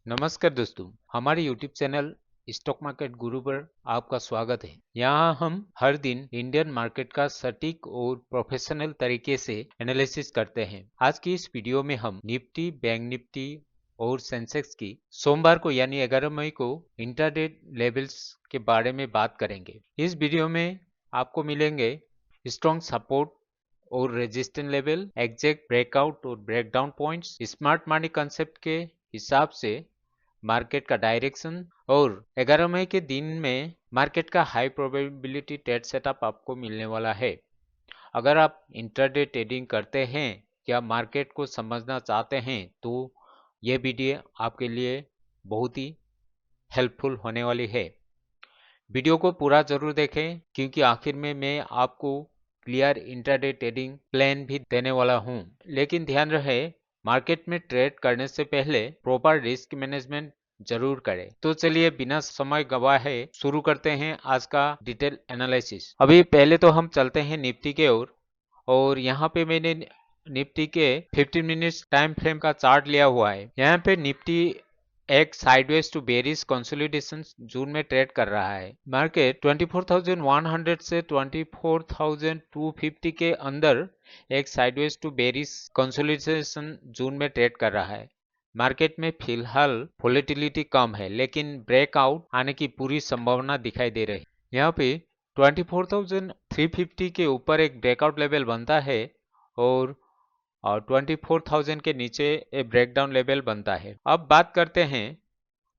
नमस्कार दोस्तों, हमारे YouTube चैनल स्टॉक मार्केट गुरु पर आपका स्वागत है। यहाँ हम हर दिन इंडियन मार्केट का सटीक और प्रोफेशनल तरीके से एनालिसिस करते हैं। आज की इस वीडियो में हम निफ्टी, बैंक निफ्टी और सेंसेक्स की सोमवार को यानी 11 मई को इंट्राडे लेवल्स के बारे में बात करेंगे। इस वीडियो में आपको मिलेंगे स्ट्रॉन्ग सपोर्ट और रेजिस्टेंस लेवल, एग्जैक्ट ब्रेकआउट और breakdown points, smart money concept के हिसाब से मार्केट का डायरेक्शन और 11 मई के दिन में मार्केट का हाई प्रोबेबिलिटी ट्रेड सेटअप आपको मिलने वाला है। अगर आप इंट्राडे ट्रेडिंग करते हैं या मार्केट को समझना चाहते हैं तो ये वीडियो आपके लिए बहुत ही हेल्पफुल होने वाली है। वीडियो को पूरा जरूर देखें क्योंकि आखिर में मैं आपको क्लियर इंट्राडे ट्रेडिंग प्लान भी देने वाला हूं। लेकिन ध्यान रहे, मार्केट में ट्रेड करने से पहले प्रॉपर रिस्क मैनेजमेंट जरूर करें। तो चलिए बिना समय गवाए शुरू करते हैं आज का डिटेल एनालिसिस। अभी पहले तो हम चलते हैं निफ्टी के ओर और यहाँ पे मैंने निफ्टी के 15 मिनट्स टाइम फ्रेम का चार्ट लिया हुआ है। यहाँ पे निफ्टी एक साइडवेज टू बेरिश कंसोलिडेशन जून में ट्रेड कर रहा है। मार्केट 24,100 से 24,250 के अंदर एक साइडवेज टू बेरिश कंसोलिडेशन जून में ट्रेड कर रहा है। मार्केट में फिलहाल वोलेटिलिटी कम है लेकिन ब्रेकआउट आने की पूरी संभावना दिखाई दे रही है। यहाँ पे 24,350 के ऊपर एक ब्रेकआउट लेवल बनता है और 24,000 के नीचे एक ब्रेकडाउन लेवल बनता है। अब बात करते हैं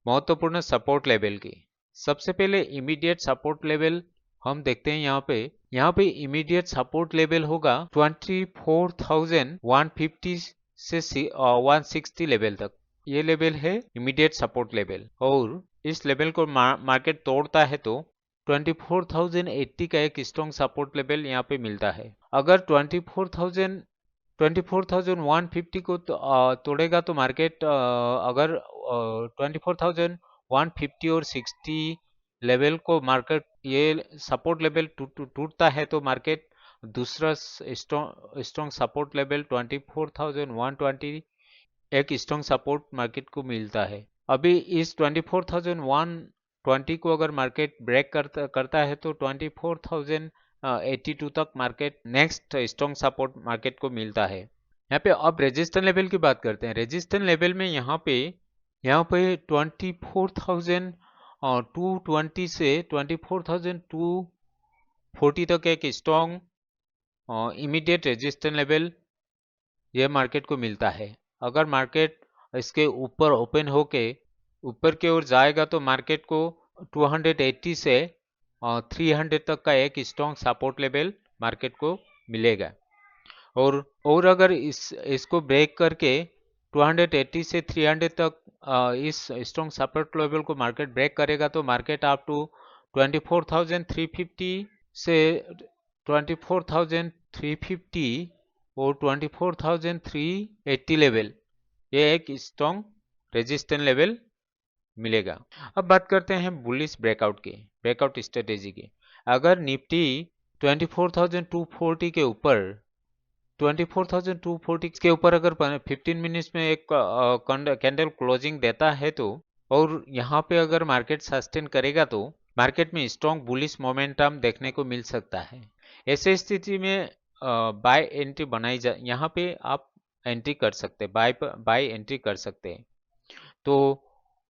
महत्वपूर्ण सपोर्ट लेवल की। सबसे पहले इमीडिएट सपोर्ट लेवल हम देखते हैं। यहाँ पे इमीडिएट सपोर्ट लेवल होगा 24,150 से 160 लेवल तक। ये लेवल है इमीडिएट सपोर्ट लेवल और इस लेवल को मार्केट तोड़ता है तो 24,080 का एक स्ट्रॉन्ग सपोर्ट लेवल यहाँ पे मिलता है। अगर 24,150 को तोड़ेगा तो मार्केट अगर 24,150 और 60 लेवल को मार्केट ये सपोर्ट लेवल टूटता है तो मार्केट दूसरा स्ट्रॉन्ग सपोर्ट लेवल 24,120 एक स्ट्रॉन्ग सपोर्ट मार्केट को मिलता है। अभी इस 24,120 को अगर मार्केट ब्रेक करता है तो 24,082 तक market next strong support market को मिलता है। यहाँ पे अब रेजिस्टेंस लेवल की बात करते हैं। रेजिस्टेंस लेवल में यहाँ पे 24,220 से 24,240 तक एक स्ट्रॉन्ग इमीडिएट रेजिस्टेंस लेवल ये मार्केट को मिलता है। अगर मार्केट इसके ऊपर ओपन होके ऊपर की ओर जाएगा तो मार्केट को 280 से 300 तक का एक स्ट्रॉन्ग सपोर्ट लेवल मार्केट को मिलेगा। और अगर इसको ब्रेक करके 280 से 300 तक इस स्ट्रॉन्ग सपोर्ट लेवल को मार्केट ब्रेक करेगा तो मार्केट अप टू 24,350 से 24,350 और 24,380 लेवल ये एक स्ट्रॉन्ग रेजिस्टेंस लेवल मिलेगा। अब बात करते हैं बुलिश ब्रेकआउट स्ट्रेटेजी की। अगर निफ्टी 24,240 के ऊपर 24,240 के ऊपर अगर 15 मिनट्स में एक कैंडल क्लोजिंग देता है तो और यहाँ पे अगर मार्केट सस्टेन करेगा तो मार्केट में स्ट्रॉन्ग बुलिश मोमेंटम देखने को मिल सकता है। ऐसे स्थिति में बाय एंट्री बनाई जा यहाँ पे आप एंट्री कर सकते हैं, बाय एंट्री कर सकते हैं। तो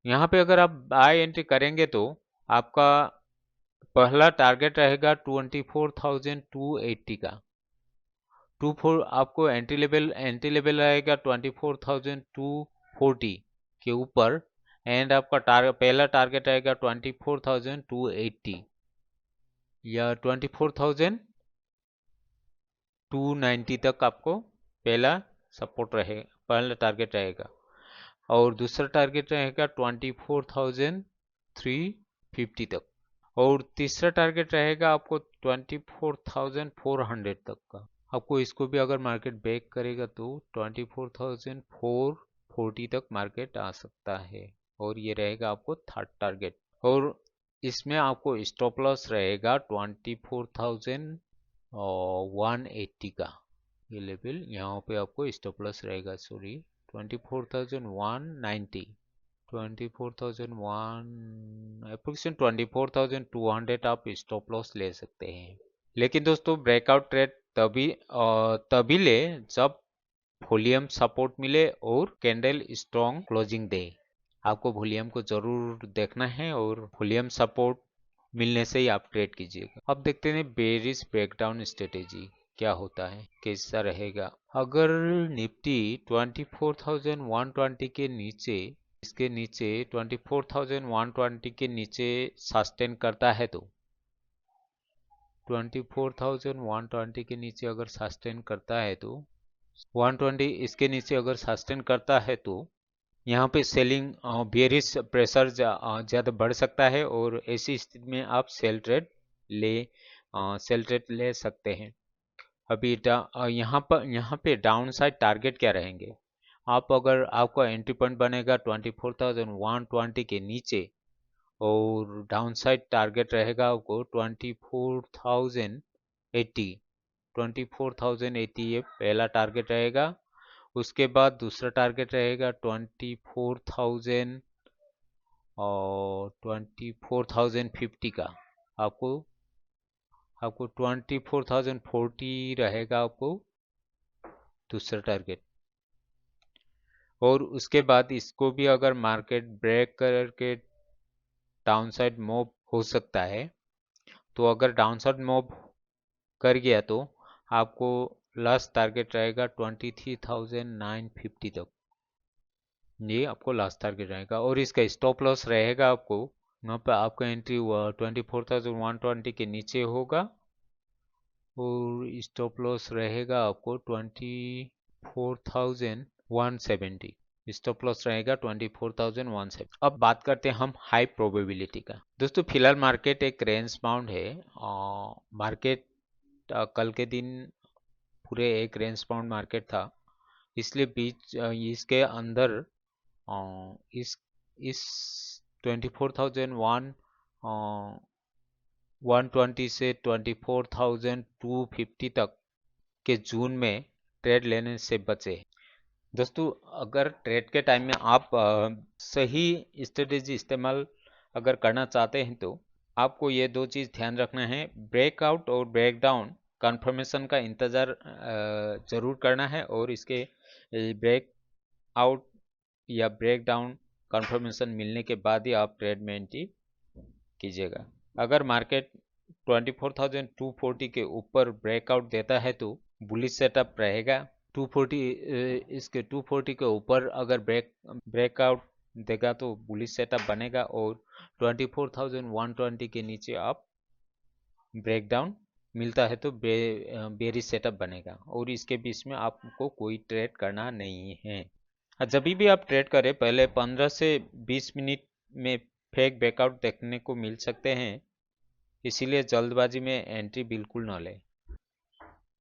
यहाँ पे अगर आप बाय एंट्री करेंगे तो आपका पहला टारगेट रहेगा 24,280 का। आपको एंट्री लेवल रहेगा 24,240 के ऊपर एंड आपका पहला टारगेट रहेगा 24,280 या 24,290 तक आपको पहला टारगेट रहेगा और दूसरा टारगेट रहेगा 24,350 तक और तीसरा टारगेट रहेगा आपको 24,400 तक का। आपको इसको भी अगर मार्केट ब्रेक करेगा तो 24,440 तक मार्केट आ सकता है और ये रहेगा आपको थर्ड टारगेट। और इसमें आपको स्टॉप लॉस रहेगा 24,180 का। ये लेवल यहाँ पे आपको स्टॉप लॉस रहेगा 24,190 24,001 अप्रोक्सीमेट 24,200 आप स्टॉप लॉस ले सकते हैं। लेकिन दोस्तों ब्रेकआउट ट्रेड तभी ले जब वॉल्यूम सपोर्ट मिले और कैंडल स्ट्रॉन्ग क्लोजिंग दे। आपको वॉल्यूम को जरूर देखना है और वॉल्यूम सपोर्ट मिलने से ही आप ट्रेड कीजिएगा। अब देखते हैं बेरिश ब्रेकडाउन स्ट्रेटेजी क्या होता है, कैसा रहेगा। अगर निफ्टी 24,120 के नीचे, इसके नीचे 24,120 के नीचे सस्टेन करता है तो 24,120 के नीचे अगर सस्टेन करता है तो 120 इसके नीचे अगर सस्टेन करता है तो यहाँ पे सेलिंग बेयरिश प्रेशर ज़्यादा बढ़ सकता है और ऐसी स्थिति में आप सेल ट्रेड ले सकते हैं। अभी यहाँ पे डाउन साइड टारगेट क्या रहेंगे। अगर आपका एंट्री पॉइंट बनेगा 24,120 के नीचे और डाउन साइड टारगेट रहेगा आपको 24,080 ये पहला टारगेट रहेगा। उसके बाद दूसरा टारगेट रहेगा 24,050 का। आपको 24,040 रहेगा आपको दूसरा टारगेट। और उसके बाद इसको भी अगर मार्केट ब्रेक करके डाउनसाइड मूव हो सकता है, तो अगर डाउनसाइड मूव कर गया तो आपको लास्ट टारगेट रहेगा 23,950 तक। ये आपको लास्ट टारगेट रहेगा और इसका स्टॉप लॉस रहेगा आपको वहाँ पर आपका एंट्री 24,120 के नीचे होगा और स्टॉप लॉस रहेगा आपको 24,170। स्टॉप लॉस रहेगा 24,170। अब बात करते हैं हम हाई प्रोबेबिलिटी का। दोस्तों फिलहाल मार्केट एक रेंज बाउंड है। मार्केट कल के दिन पूरे एक रेंज बाउंड मार्केट था, इसलिए इसके अंदर इस 24,120 से 24,250 तक के जून में ट्रेड लेने से बचे। दोस्तों अगर ट्रेड के टाइम में आप सही स्ट्रेटेजी इस्तेमाल अगर करना चाहते हैं तो आपको ये दो चीज़ ध्यान रखना है। ब्रेकआउट और ब्रेकडाउन कंफर्मेशन का इंतज़ार ज़रूर करना है और इसके ब्रेकआउट या ब्रेकडाउन कंफर्मेशन मिलने के बाद ही आप ट्रेड में एंट्री कीजिएगा। अगर मार्केट 24,240 के ऊपर ब्रेकआउट देता है तो बुलिश सेटअप रहेगा। 240 के ऊपर अगर ब्रेकआउट देगा तो बुलिश सेटअप बनेगा और 24,120 के नीचे आप ब्रेकडाउन मिलता है तो बेरिश सेटअप बनेगा और इसके बीच में आपको कोई ट्रेड करना नहीं है। जब भी आप ट्रेड करें पहले 15 से 20 मिनट में फेक ब्रेकआउट देखने को मिल सकते हैं, इसीलिए जल्दबाजी में एंट्री बिल्कुल न लें।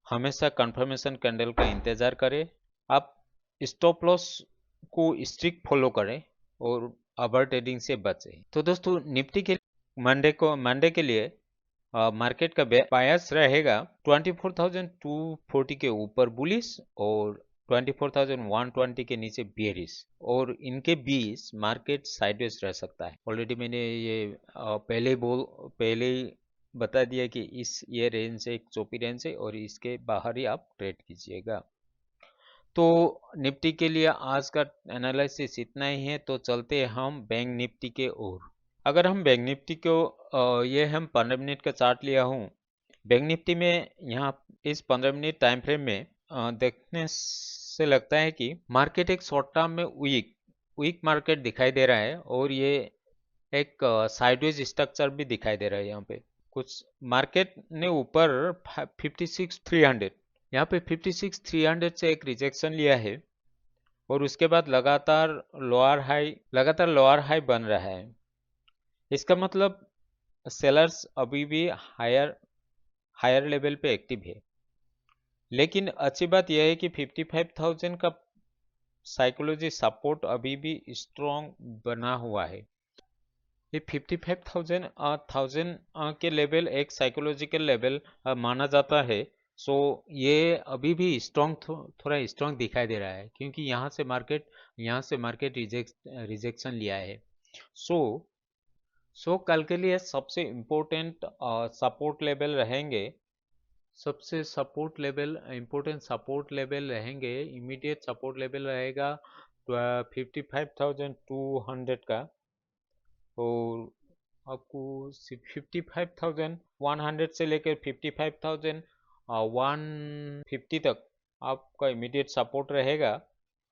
हमेशा कंफर्मेशन कैंडल का इंतजार करें। आप स्टॉप लॉस को स्ट्रिक्ट फॉलो करें और ओवर ट्रेडिंग से बचें। तो दोस्तों निफ्टी के मंडे के लिए मार्केट का बायस रहेगा 24,240 के ऊपर बुलिश और 24,120 के नीचे बेयरिश और इनके बीच मार्केट साइडवेज रह सकता है। ऑलरेडी मैंने ये पहले ही बता दिया कि ये रेंज एक चौपी रेंज है और इसके बाहर ही आप ट्रेड कीजिएगा। तो निफ्टी के लिए आज का एनालिसिस इतना ही है। तो चलते हैं हम बैंक निफ्टी के ओर। अगर हम बैंक निफ्टी को ये हम 15 मिनट का चार्ट लिया हूँ। बैंक निफ्टी में यहाँ इस 15 मिनट टाइम फ्रेम में देखने से लगता है कि मार्केट एक शॉर्ट टर्म में वीक मार्केट दिखाई दे रहा है और ये एक साइडवेज स्ट्रक्चर भी दिखाई दे रहा है। यहाँ पे कुछ मार्केट ने ऊपर 56,300 यहाँ पे 56,300 से एक रिजेक्शन लिया है और उसके बाद लगातार लोअर हाई बन रहा है। इसका मतलब सेलर्स अभी भी हायर लेवल पे एक्टिव है। लेकिन अच्छी बात यह है कि 55,000 का साइकोलॉजी सपोर्ट अभी भी स्ट्रॉन्ग बना हुआ है। ये 55,000 के लेवल एक साइकोलॉजिकल लेवल माना जाता है सो ये अभी भी स्ट्रॉन्ग थोड़ा स्ट्रॉन्ग दिखाई दे रहा है, क्योंकि यहाँ से मार्केट रिजेक्शन लिया है। सो कल के लिए सबसे इम्पोर्टेंट सपोर्ट लेवल रहेंगे, सबसे support level important support level रहेंगे, इमीडिएट सपोर्ट लेवल रहेगा 55,200 का, और आपको 55,100 से लेकर 55,150 तक आपका इमीडिएट सपोर्ट रहेगा,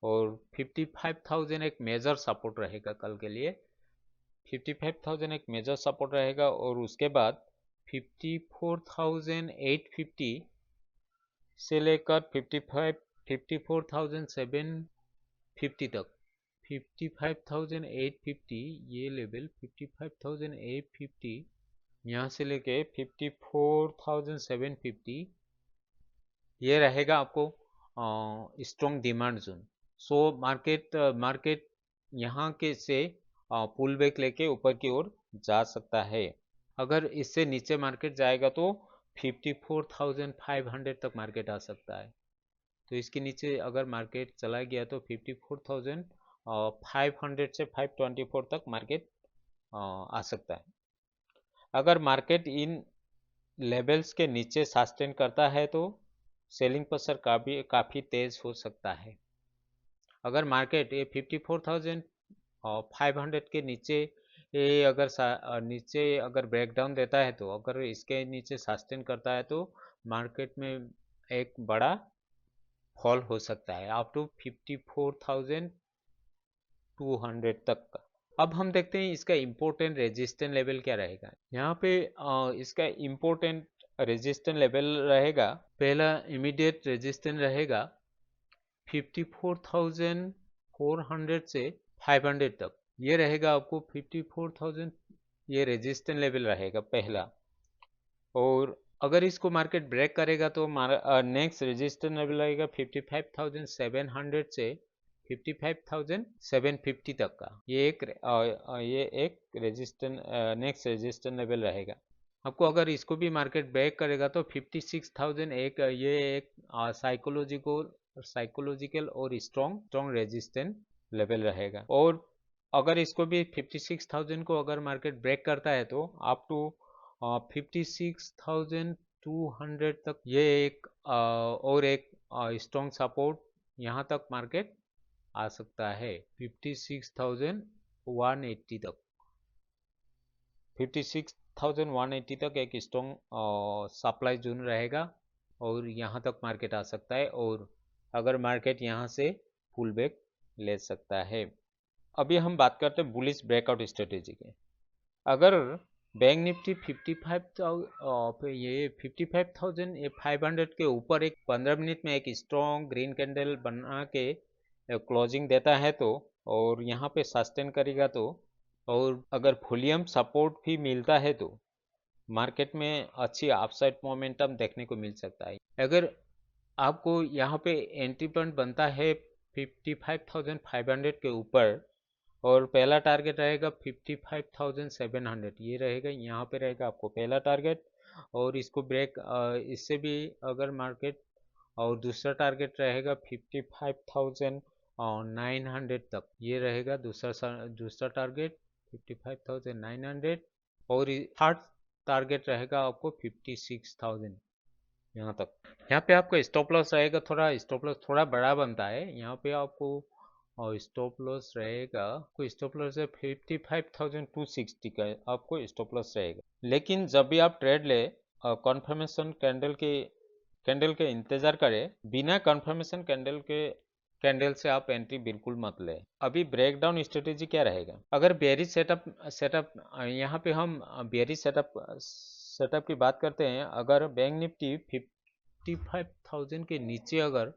और 55,000 एक मेजर सपोर्ट रहेगा कल के लिए। 55,000 एक मेजर सपोर्ट रहेगा, और उसके बाद 54,850 से लेकर 54,750 तक, 55,850 ये लेवल, 55,850 यहाँ से लेके 54,750 ये रहेगा आपको strong demand zone. So market यहाँ के से पुल बैक लेके ऊपर की ओर जा सकता है। अगर इससे नीचे मार्केट जाएगा तो 54,500 तक मार्केट आ सकता है। तो इसके नीचे अगर मार्केट चला गया तो 54,500 से 524 तक मार्केट आ सकता है। अगर मार्केट इन लेवल्स के नीचे सस्टेन करता है तो सेलिंग प्रेशर काफ़ी तेज हो सकता है। अगर मार्केट ये 54,500 के नीचे ये नीचे अगर ब्रेकडाउन देता है, तो अगर इसके नीचे सस्टेन करता है तो मार्केट में एक बड़ा फॉल हो सकता है अप टू 54,200 तक का। अब हम देखते हैं इसका इम्पोर्टेंट रेजिस्टेंस लेवल क्या रहेगा। यहाँ पे इसका इम्पोर्टेंट रेजिस्टेंस लेवल रहेगा, पहला इमीडिएट रेजिस्टेंस रहेगा 54,400 से 500 तक, ये रहेगा आपको 54,000, ये रेजिस्टेंस लेवल रहेगा पहला। और अगर इसको मार्केट ब्रेक करेगा तो नेक्स्ट रेजिस्टेंस लेवल रहेगा 55,700 से 55,750 तक का, ये एक रेजिस्टेंस नेक्स्ट रेजिस्टेंस लेवल रहेगा आपको। अगर इसको भी मार्केट ब्रेक करेगा तो 56,000 एक साइकोलॉजिकल और स्ट्रॉन्ग रेजिस्टेंस लेवल रहेगा। और अगर इसको भी 56,000 को अगर मार्केट ब्रेक करता है तो अप टू 56,200 तक ये एक और एक स्ट्रॉन्ग सपोर्ट यहाँ तक मार्केट आ सकता है, 56,180 तक, 56,180 तक एक स्ट्रॉन्ग सप्लाई जोन रहेगा, और यहाँ तक मार्केट आ सकता है, और अगर मार्केट यहाँ से पुल बैक ले सकता है। अभी हम बात करते हैं बुलिश ब्रेकआउट स्ट्रेटेजी के। अगर बैंक निफ्टी 55,500 के ऊपर एक 15 मिनट में एक स्ट्रॉन्ग ग्रीन कैंडल बना के क्लोजिंग देता है तो, और यहाँ पे सस्टेन करेगा तो, और अगर वॉल्यूम सपोर्ट भी मिलता है तो मार्केट में अच्छी अपसाइड मोमेंटम देखने को मिल सकता है। अगर आपको यहाँ पे एंट्री पॉइंट बनता है 55,500 के ऊपर, और पहला टारगेट रहेगा 55,700, ये रहेगा, यहाँ पे रहेगा आपको पहला टारगेट, और इसको ब्रेक इससे भी अगर मार्केट, और दूसरा टारगेट रहेगा 55,900 तक, ये रहेगा दूसरा टारगेट 55,900, और थर्ड टारगेट रहेगा आपको 56,000 यहाँ तक। यहाँ पे आपका स्टॉप लॉस रहेगा, स्टॉप लॉस थोड़ा बड़ा बनता है यहाँ पे आपको, और स्टॉप लॉस रहेगा, कोई स्टॉप लॉस है 55,260 का आपको स्टॉप लॉस रहेगा। लेकिन जब भी आप ट्रेड ले कॉन्फर्मेशन कैंडल के इंतजार करें, बिना कॉन्फर्मेशन कैंडल से आप एंट्री बिल्कुल मत ले। अभी ब्रेकडाउन स्ट्रेटेजी क्या रहेगा, अगर बेयरिश सेटअप यहाँ पे हम बेयरिश सेटअप की बात करते हैं। अगर बैंक निफ्टी 55,000 के नीचे अगर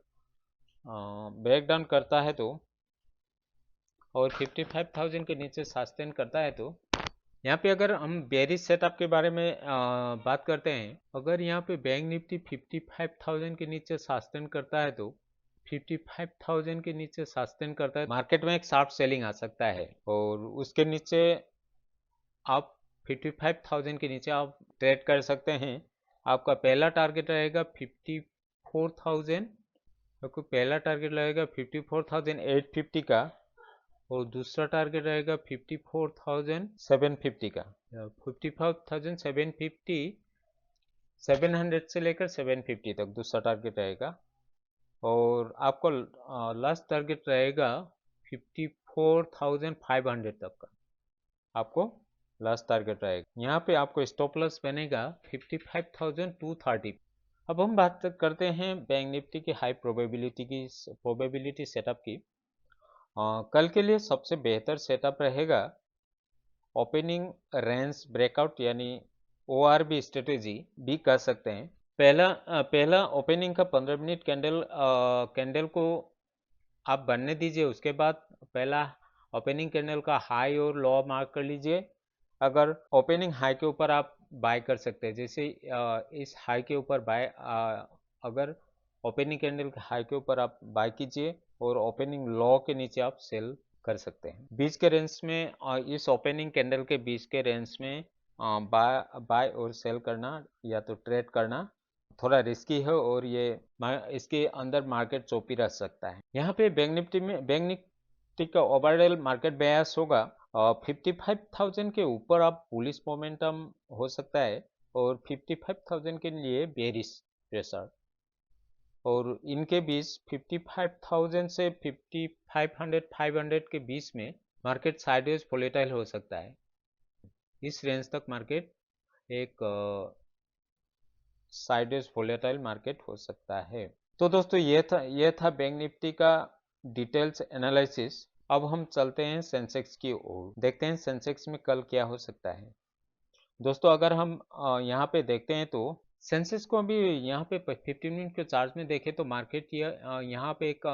ब्रेकडाउन करता है तो, और 55,000 के नीचे सस्टेन करता है तो, यहाँ पे अगर हम बेयरिश सेटअप के बारे में बात करते हैं, अगर यहाँ पे बैंक निफ्टी 55,000 के नीचे सस्टेन करता है तो, 55,000 के नीचे सस्टेन करता है, मार्केट में एक शार्प सेलिंग आ सकता है, और उसके नीचे आप 55,000 के नीचे आप ट्रेड कर सकते हैं। आपका पहला टारगेट रहेगा 54,000, आपको पहला टारगेट रहेगा 54,850 का, और दूसरा टारगेट रहेगा 54,750 का। 54,750, 700 से लेकर 750 तक दूसरा टारगेट रहेगा, और आपको लास्ट टारगेट रहेगा 54,500 तक का, आपको लास्ट टारगेट रहेगा। यहाँ पे आपको स्टॉप लॉस बनेगा 55,230। अब हम बात करते हैं बैंक निफ्टी की हाई प्रोबेबिलिटी सेटअप की। कल के लिए सबसे बेहतर सेटअप रहेगा ओपनिंग रेंज ब्रेकआउट, यानी ORB स्ट्रेटेजी भी कर सकते हैं। पहला ओपनिंग का 15 मिनट कैंडल को आप बनने दीजिए, उसके बाद पहला ओपनिंग कैंडल का हाई और लो मार्क कर लीजिए। अगर ओपनिंग हाई के ऊपर आप बाय कर सकते हैं, जैसे इस हाई के ऊपर बाय, अगर ओपनिंग कैंडल के हाई के ऊपर आप बाय कीजिए और ओपनिंग लो के नीचे आप सेल कर सकते हैं। बीच के रेंज में, इस ओपनिंग कैंडल के बीच के रेंज में बाय और सेल करना या तो ट्रेड करना थोड़ा रिस्की है, और ये इसके अंदर मार्केट चौपी रह सकता है। यहाँ पे बैंक निफ्टी का ओवरऑल मार्केट बयास होगा 55,000 के ऊपर आप बुलिश मोमेंटम हो सकता है, और 55,000 के लिए बेरिश प्रेशर, और इनके बीच 55,000 से 5500 के बीच में मार्केट साइडवेज वोलेटाइल हो सकता है। इस रेंज तक मार्केट एक साइडवेज वोलेटाइल मार्केट हो सकता है। तो दोस्तों ये था बैंक निफ्टी का डिटेल्स एनालिसिस। अब हम चलते हैं सेंसेक्स की ओर, देखते हैं सेंसेक्स में कल क्या हो सकता है। दोस्तों अगर हम यहाँ पे देखते हैं तो सेंसेक्स को अभी यहाँ पे 15 मिनट के चार्ट में देखें तो मार्केट यहाँ पे एक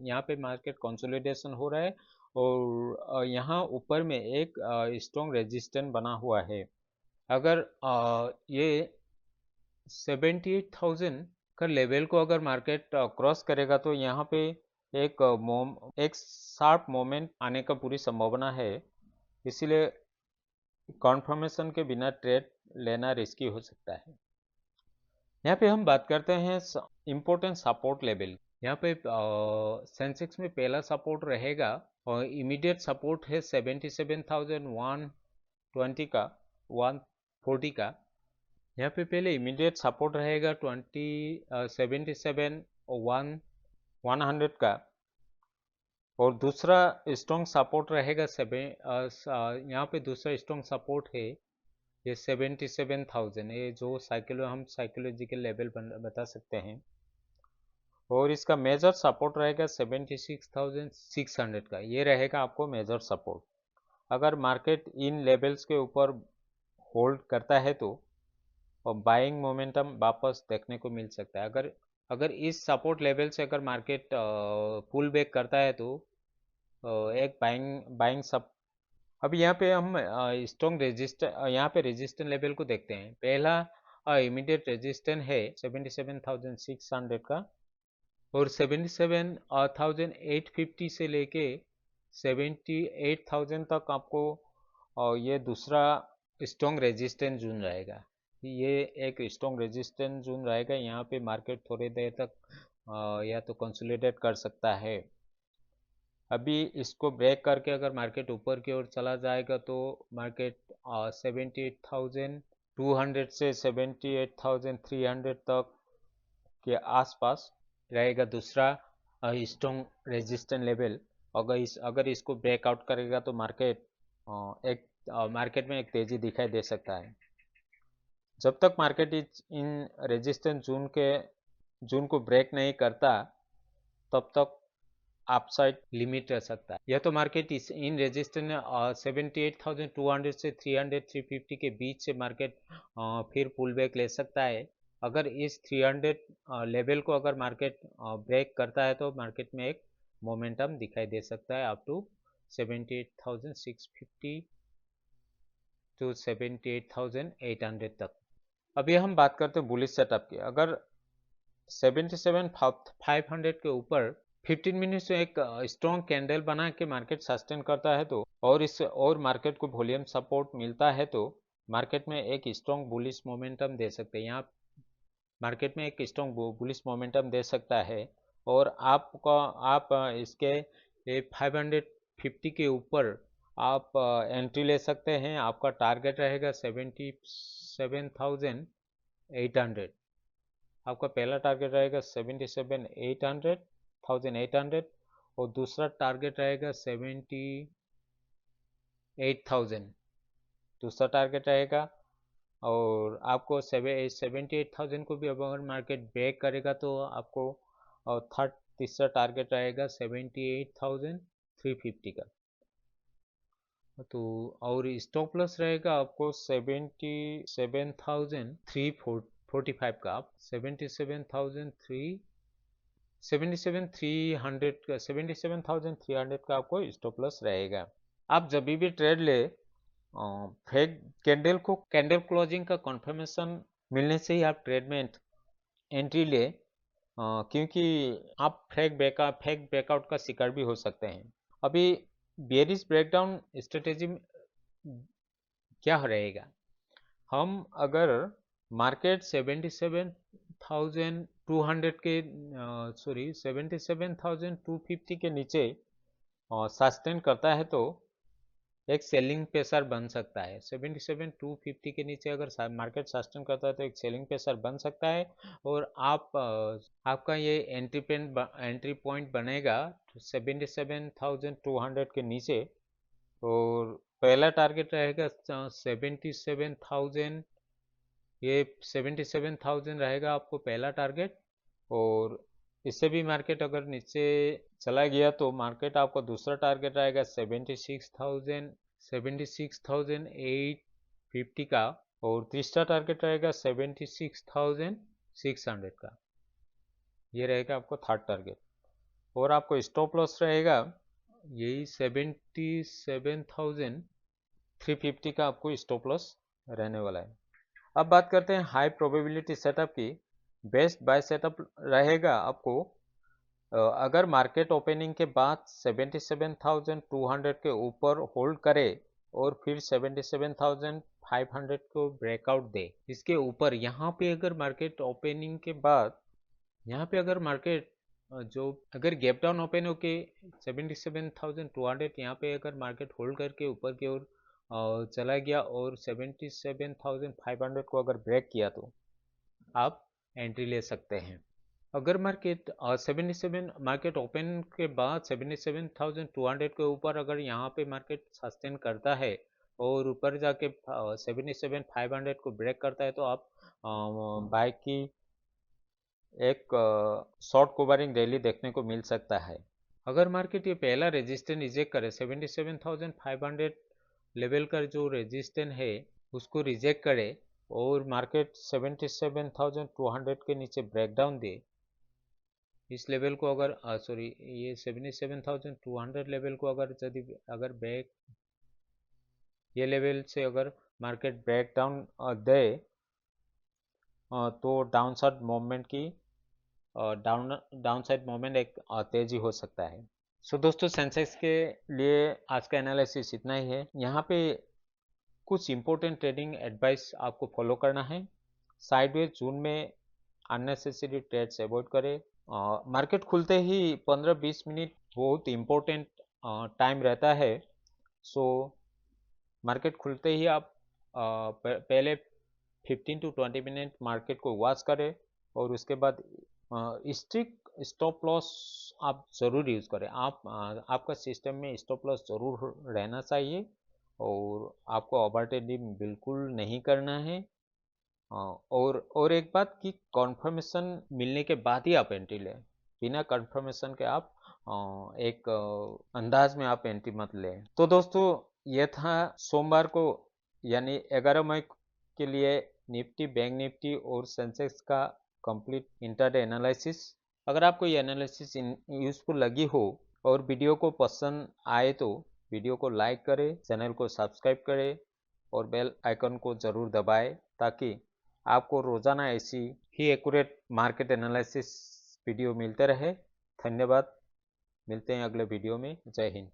यहाँ पे मार्केट कंसोलिडेशन हो रहा है, और यहाँ ऊपर में एक स्ट्रॉन्ग रेजिस्टेंस बना हुआ है। अगर ये 78,000 का लेवल को अगर मार्केट क्रॉस करेगा तो यहाँ पे एक शार्प मोमेंट आने का पूरी संभावना है, इसीलिए कॉन्फर्मेशन के बिना ट्रेड लेना रिस्की हो सकता है। यहाँ पे हम बात करते हैं इम्पोर्टेंट सपोर्ट लेवल। यहाँ पे सेंसेक्स में पहला सपोर्ट रहेगा, और इमीडिएट सपोर्ट है 77,120 का, 140 का। यहाँ पे पहले इमीडिएट सपोर्ट रहेगा 77,100 का, और दूसरा स्ट्रॉन्ग सपोर्ट रहेगा यहाँ पे दूसरा स्ट्रॉन्ग सपोर्ट है ये 77,000, ये जो हम साइकोलॉजिकल लेवल बता सकते हैं, और इसका मेजर सपोर्ट रहेगा 76,600 का, ये रहेगा आपको मेजर सपोर्ट। अगर मार्केट इन लेवल्स के ऊपर होल्ड करता है तो बाइंग मोमेंटम वापस देखने को मिल सकता है। अगर इस सपोर्ट लेवल से अगर मार्केट पुल बैक करता है तो एक बाइंग सब। अब यहाँ पे हम स्ट्रॉन्ग यहाँ पे रेजिस्टेंस लेवल को देखते हैं। पहला इमीडिएट रेजिस्टेंस है 77,600 का, और 77,850 से लेके 78,000 तक आपको ये दूसरा स्ट्रॉन्ग रेजिस्टेंस जोन रहेगा। ये एक स्ट्रॉन्ग रेजिस्टेंस जोन रहेगा, यहाँ पे मार्केट थोड़ी देर तक या तो कंसोलिडेट कर सकता है। अभी इसको ब्रेक करके अगर मार्केट ऊपर की ओर चला जाएगा तो मार्केट 78,200 से 78,300 तक के आसपास रहेगा दूसरा स्ट्रॉन्ग रेजिस्टेंस लेवल। अगर इसको ब्रेकआउट करेगा तो मार्केट में एक तेजी दिखाई दे सकता है। जब तक मार्केट इन रेजिस्टेंस जोन को ब्रेक नहीं करता तब तक अपसाइड लिमिट रह सकता है। यह तो मार्केट इन रेजिस्टेंस 78,200 से 350 के बीच से मार्केट फिर पुल बैक ले सकता है। अगर इस 300 लेवल को अगर मार्केट ब्रेक करता है तो मार्केट में एक मोमेंटम दिखाई दे सकता है अप टू 78,650 टू 78,800 तक। अभी हम बात करते हैं बुलिश सेटअप की। अगर 77,500 के ऊपर 15 मिनट्स में एक स्ट्रॉन्ग कैंडल बना के मार्केट सस्टेन करता है तो, और मार्केट को वॉल्यूम सपोर्ट मिलता है तो मार्केट में एक स्ट्रॉन्ग बुलिश मोमेंटम दे सकते हैं। यहाँ मार्केट में एक स्ट्रॉन्ग बुलिश मोमेंटम दे सकता है और आप इसके 550 के ऊपर आप एंट्री ले सकते हैं। आपका टारगेट रहेगा 77,800। आपका पहला टारगेट रहेगा 77,800 और दूसरा टारगेट रहेगा 78,000। दूसरा टारगेट रहेगा और आपको 78,000 को भी अब अगर मार्केट ब्रेक करेगा तो आपको तीसरा टारगेट रहेगा 78,350 का। तो और स्टॉप लॉस रहेगा आपको 77,345 का। आप 77,300 का आपको स्टॉप लॉस रहेगा। आप जब भी ट्रेड ले फेक कैंडल क्लोजिंग का कंफर्मेशन मिलने से ही आप ट्रेड में एंट्री ले, क्योंकि आप फेक ब्रेकआउट का शिकार भी हो सकते हैं। अभी बेयरिश ब्रेकडाउन स्ट्रेटेजी क्या रहेगा? हम अगर मार्केट 77,200 के 77,250 के नीचे सस्टेन करता है तो एक सेलिंग प्रेशर बन सकता है। 77,250 के नीचे अगर मार्केट सस्टेन करता है तो एक सेलिंग प्रेशर बन सकता है और आपका ये एंट्री पॉइंट बनेगा 77,200 के नीचे। और पहला टारगेट रहेगा 77,000। ये 77,000 रहेगा आपको पहला टारगेट। और इससे भी मार्केट अगर नीचे चला गया तो मार्केट आपको दूसरा टारगेट रहेगा 76,850 का और तीसरा टारगेट रहेगा 76,600 का। ये रहेगा आपको थर्ड टारगेट। और आपको स्टॉप लॉस रहेगा यही 77,350 का आपको स्टॉप लॉस रहने वाला है। अब बात करते हैं हाई प्रोबेबिलिटी सेटअप की। बेस्ट बाय सेटअप रहेगा आपको अगर मार्केट ओपनिंग के बाद 77,200 के ऊपर होल्ड करे और फिर 77,500 को ब्रेकआउट दे। इसके ऊपर यहाँ पे अगर मार्केट ओपनिंग के बाद यहाँ पे अगर मार्केट जो अगर गैप डाउन ओपन होके 77,200 यहाँ पे अगर मार्केट होल्ड करके ऊपर की ओर चला गया और 77,500 को अगर ब्रेक किया तो आप एंट्री ले सकते हैं। अगर मार्केट 77 मार्केट ओपन के बाद 77,200 के ऊपर अगर यहाँ पे मार्केट सस्टेन करता है और ऊपर जाके 77,500 को ब्रेक करता है तो आप बाय की एक शॉर्ट कवरिंग रैली देखने को मिल सकता है। अगर मार्केट ये पहला रेजिस्टेंस रिजेक्ट करे 77,500 लेवल का जो रेजिस्टेंस है उसको रिजेक्ट करे और मार्केट 77,200 के नीचे ब्रेकडाउन दे, इस लेवल को अगर ये 77,200 लेवल को अगर ब्रेक ये लेवल से अगर मार्केट ब्रेकडाउन दे तो डाउनसाइड मूवमेंट की डाउनसाइड मूवमेंट एक तेजी हो सकता है। सो दोस्तों, सेंसेक्स के लिए आज का एनालिसिस इतना ही है। यहाँ पे कुछ इंपॉर्टेंट ट्रेडिंग एडवाइस आपको फॉलो करना है। साइडवेज जोन में अननेसेसरी ट्रेड्स अवॉइड करें। मार्केट खुलते ही 15-20 मिनट बहुत इंपॉर्टेंट टाइम रहता है। सो मार्केट खुलते ही आप पहले 15 to 20 मिनट मार्केट को वॉच करें और उसके बाद स्ट्रिक्ट स्टॉप लॉस आप ज़रूर यूज़ करें। आपका सिस्टम में स्टॉप लॉस ज़रूर रहना चाहिए और आपको ओवर ट्रेडिंग बिल्कुल नहीं करना है। और एक बात कि कॉन्फर्मेशन मिलने के बाद ही आप एंट्री लें। बिना कॉन्फर्मेशन के आप एक अंदाज में आप एंट्री मत लें। तो दोस्तों, ये था सोमवार को यानी 11 मई के लिए निफ्टी, बैंक निफ्टी और सेंसेक्स का कंप्लीट इंटरडे एनालिसिस। अगर आपको ये एनालिसिस यूजफुल लगी हो और वीडियो को पसंद आए तो वीडियो को लाइक करें, चैनल को सब्सक्राइब करें और बेल आइकन को ज़रूर दबाएं ताकि आपको रोज़ाना ऐसी ही एक्यूरेट मार्केट एनालिसिस वीडियो मिलते रहे। धन्यवाद। मिलते हैं अगले वीडियो में। जय हिंद।